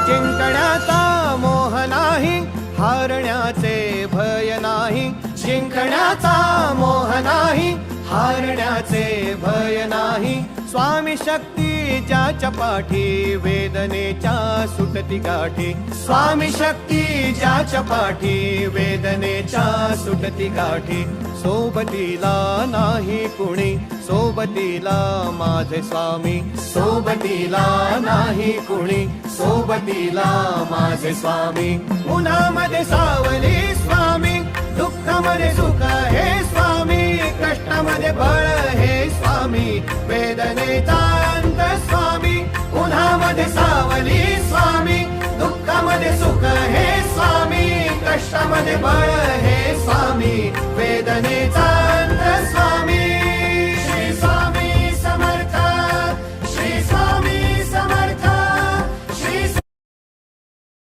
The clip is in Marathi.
जिंकण्याचा मोह नाही, हारण्याचे भय नाही. जिंकण्याचा मोह नाही, हारण्याचे भय नाही. स्वामी शक्ती ज्याच्या पाठी, वेदनेच्या सुटती गाठी. स्वामी शक्ती ज्याच्या पाठी, वेदनेच्या सुटती गाठी. सोबतीला नाही कुणी, सोबतीला माझे स्वामी. सोबतीला नाही कुणी, सोबतीला माझे स्वामी. उन्हामध्ये सावली स्वामी, दुःखामध्ये सुख हे स्वामी. कष्टामध्ये बळ हे स्वामी, वेदनेचा अंत स्वामी. उन्हामध्ये सावली स्वामी, दुःखामध्ये सुख हे स्वामी. कष्टामध्ये बळ हे स्वामी,